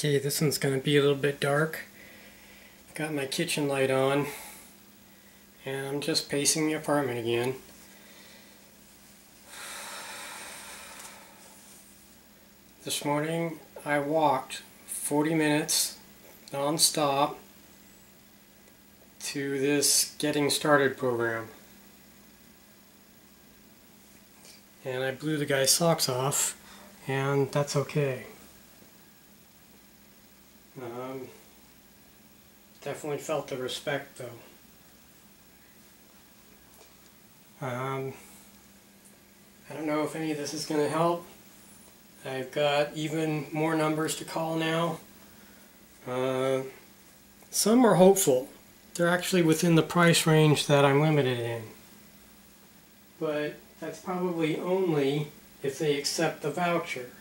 Okay, this one's going to be a little bit dark. Got my kitchen light on, and I'm just pacing the apartment again. This morning I walked 40 minutes non-stop to this Getting Started program. And I blew the guy's socks off, and that's okay. Definitely felt the respect though. I don't know if any of this is going to help. I've got even more numbers to call now. Some are hopeful. They're actually within the price range that I'm limited in. But that's probably only if they accept the voucher.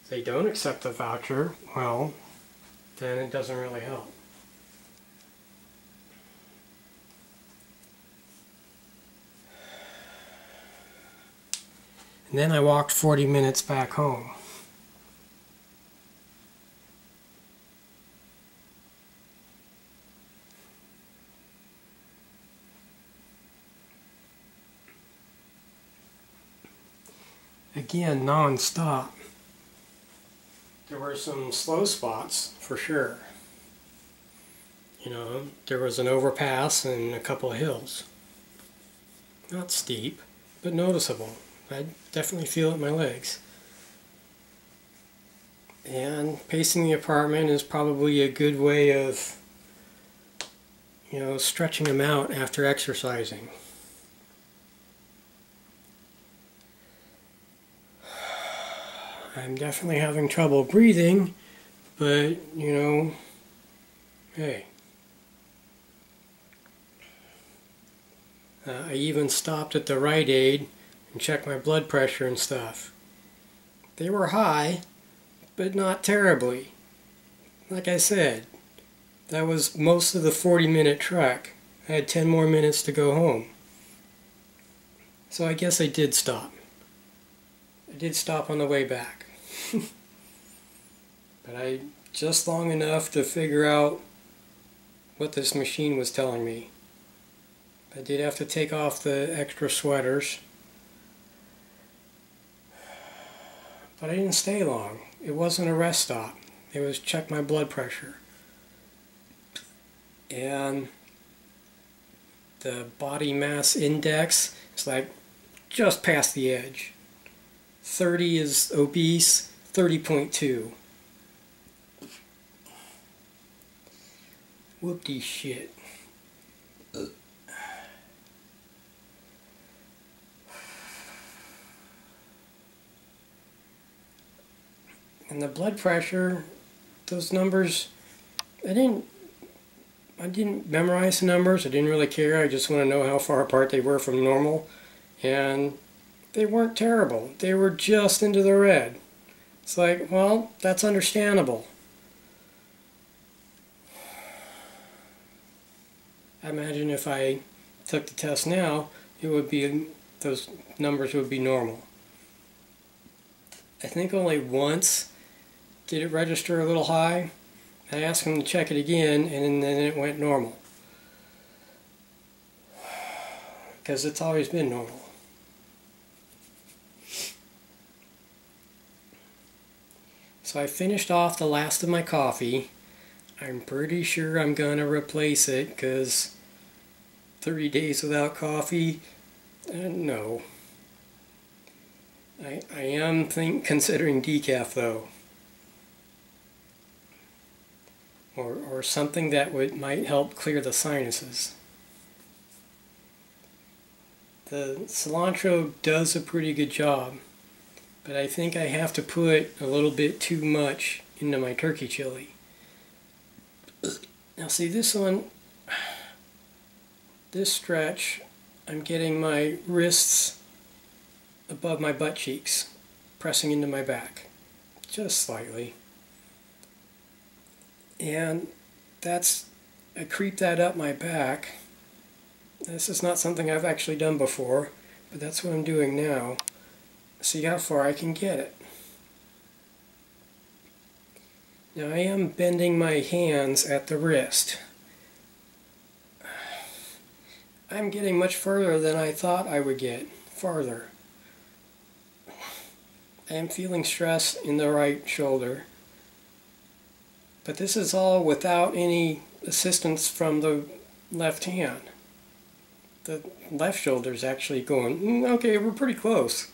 If they don't accept the voucher, well, then it doesn't really help. And then I walked 40 minutes back home. Again, non-stop. There were some slow spots, for sure. You know, there was an overpass and a couple of hills. Not steep, but noticeable. I definitely feel it in my legs. And pacing the apartment is probably a good way of, you know, stretching them out after exercising. I'm definitely having trouble breathing, but, you know, hey. I even stopped at the Rite Aid and checked my blood pressure and stuff. They were high, but not terribly. Like I said, that was most of the 40-minute trek. I had 10 more minutes to go home. So I guess I did stop. I did stop on the way back. But just long enough to figure out what this machine was telling me. I did have to take off the extra sweaters. But I didn't stay long. It wasn't a rest stop. It was check my blood pressure. And the body mass index is like just past the edge. 30 is obese, 30.2. Whoop-de shit. And the blood pressure, those numbers, I didn't memorize the numbers. I didn't really care. I just want to know how far apart they were from normal. And they weren't terrible. They were just into the red. It's like, well, that's understandable. I imagine if I took the test now, it would be, those numbers would be normal. I think only once did it register a little high. I asked him to check it again, and then it went normal. Because it's always been normal. So I finished off the last of my coffee. I'm pretty sure I'm going to replace it, because 30 days without coffee, no. I am considering decaf though. Or something that might help clear the sinuses. The cilantro does a pretty good job, but I think I have to put a little bit too much into my turkey chili. Now see, this one, this stretch, I'm getting my wrists above my butt cheeks, pressing into my back, just slightly. And I creep that up my back. This is not something I've actually done before, but that's what I'm doing now. See how far I can get it. Now I am bending my hands at the wrist. I'm getting much further than I thought I would get. Farther. I am feeling stress in the right shoulder. But this is all without any assistance from the left hand. The left shoulder is actually going, okay, we're pretty close.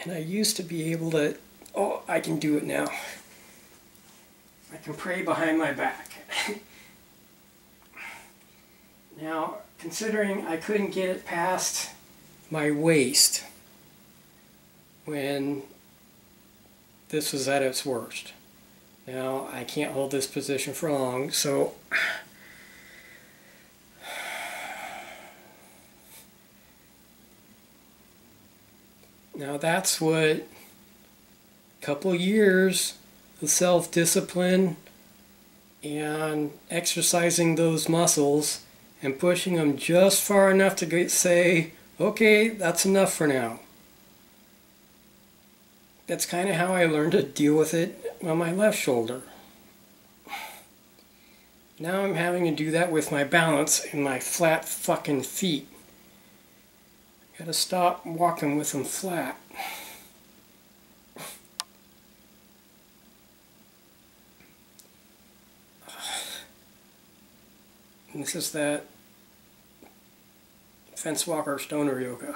And I used to be able to, oh, I can do it now. I can pray behind my back. Now, considering I couldn't get it past my waist when this was at its worst. Now, I can't hold this position for long, so now that's what a couple years of self-discipline and exercising those muscles and pushing them just far enough to say, okay, that's enough for now. That's kind of how I learned to deal with it on my left shoulder. Now I'm having to do that with my balance and my flat fucking feet. Gotta stop walking with them flat. And this is that fence walker stoner yoga.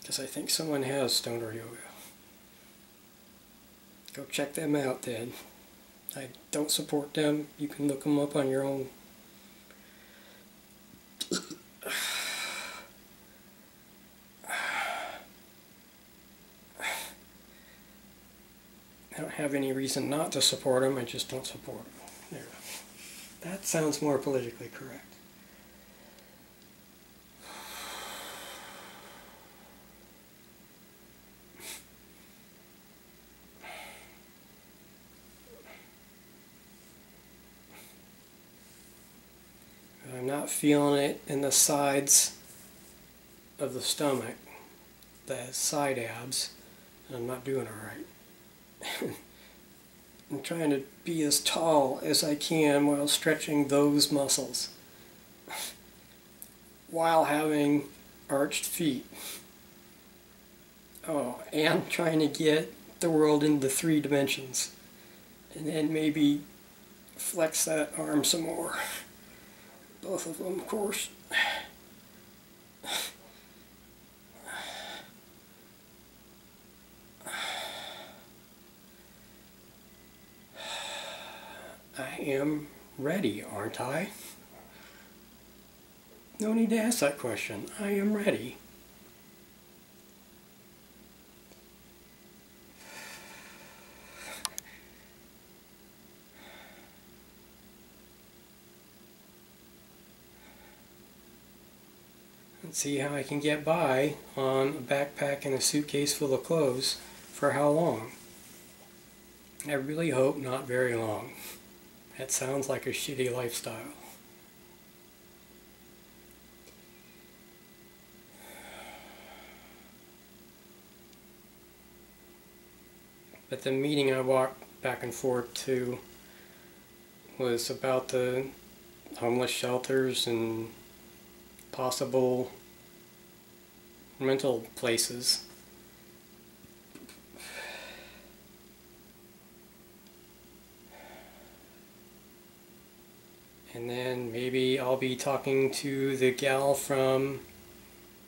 Because I think someone has stoner yoga. Go check them out then. I don't support them. You can look them up on your own. I don't have any reason not to support them. I just don't support them. There. That sounds more politically correct. I'm not feeling it in the sides of the stomach, the side abs, and I'm not doing it right. I'm trying to be as tall as I can while stretching those muscles, while having arched feet. Oh, and trying to get the world into 3 dimensions, and then maybe flex that arm some more. Both of them, of course. I am ready, aren't I? No need to ask that question. I am ready. Let's see how I can get by on a backpack and a suitcase full of clothes for how long. I really hope not very long. That sounds like a shitty lifestyle. But the meeting I walked back and forth to was about the homeless shelters and possible rental places. And then maybe I'll be talking to the gal from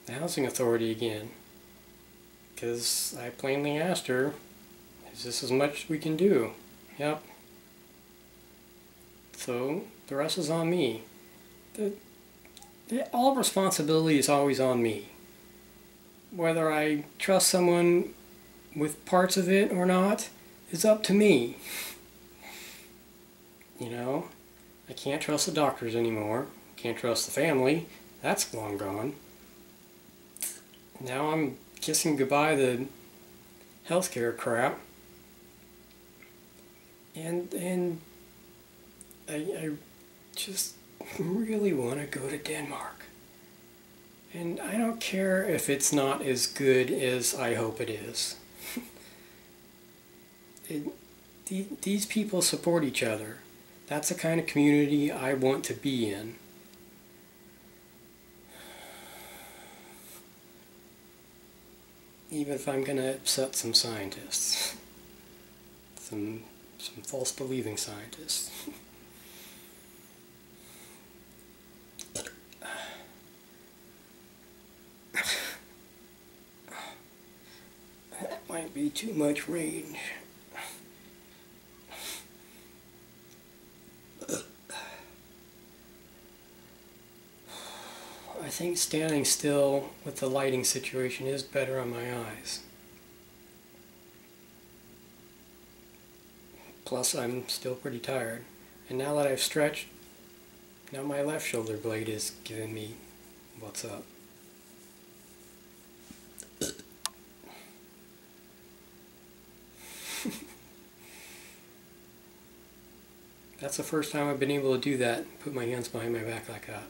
the housing authority again, because I plainly asked her, is this as much we can do? Yep. So the rest is on me. All responsibility is always on me. Whether I trust someone with parts of it or not is up to me. You know, I can't trust the doctors anymore. Can't trust the family. That's long gone. Now I'm kissing goodbye to healthcare crap. And I just really want to go to Denmark. And I don't care if it's not as good as I hope it is. these people support each other. That's the kind of community I want to be in. Even if I'm going to upset some scientists. Some false believing scientists. That might be too much range. I think standing still with the lighting situation is better on my eyes. Plus I'm still pretty tired. And now that I've stretched, now my left shoulder blade is giving me what's up. That's the first time I've been able to do that, put my hands behind my back like that,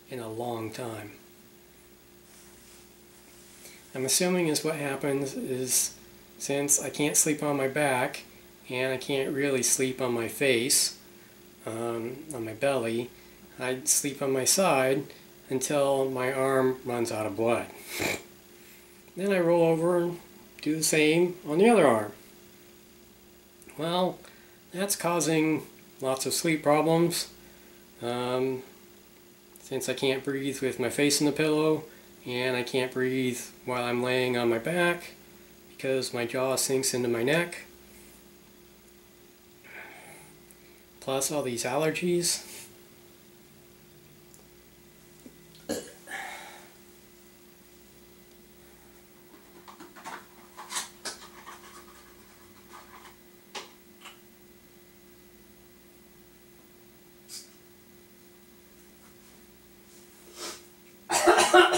in a long time. I'm assuming is what happens is, since I can't sleep on my back, and I can't really sleep on my face, on my belly, I sleep on my side until my arm runs out of blood. Then I roll over and do the same on the other arm. Well, that's causing lots of sleep problems. Since I can't breathe with my face in the pillow, and I can't breathe while I'm laying on my back because my jaw sinks into my neck. Plus all these allergies.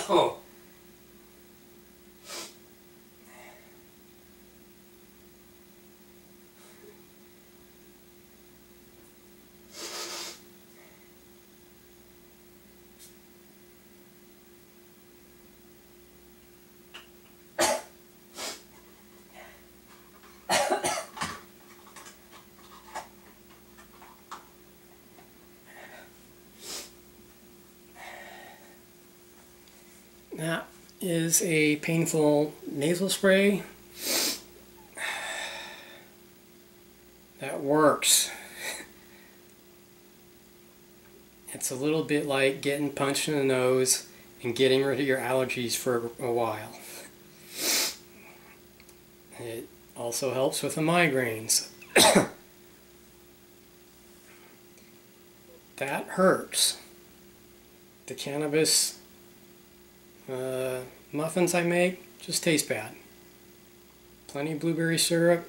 Oh. That is a painful nasal spray that works. It's a little bit like getting punched in the nose and getting rid of your allergies for a while. It also helps with the migraines. That hurts. The cannabis muffins I make just taste bad. Plenty of blueberry syrup,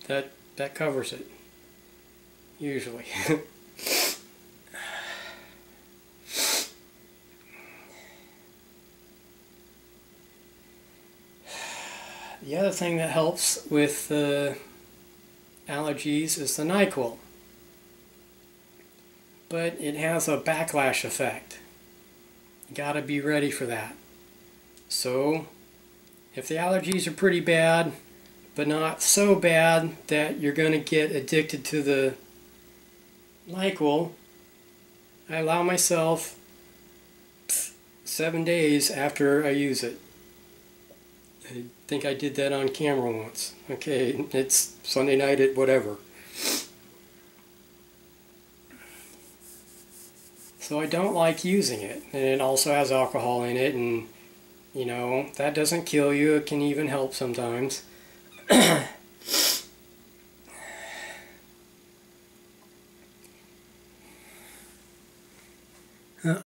that covers it. Usually. The other thing that helps with allergies is the NyQuil. But it has a backlash effect. You gotta be ready for that. So, if the allergies are pretty bad, but not so bad that you're gonna get addicted to the NyQuil, I allow myself 7 days after I use it. I think I did that on camera once. Okay, it's Sunday night at whatever. So I don't like using it, and it also has alcohol in it, and you know, that doesn't kill you, it can even help sometimes. But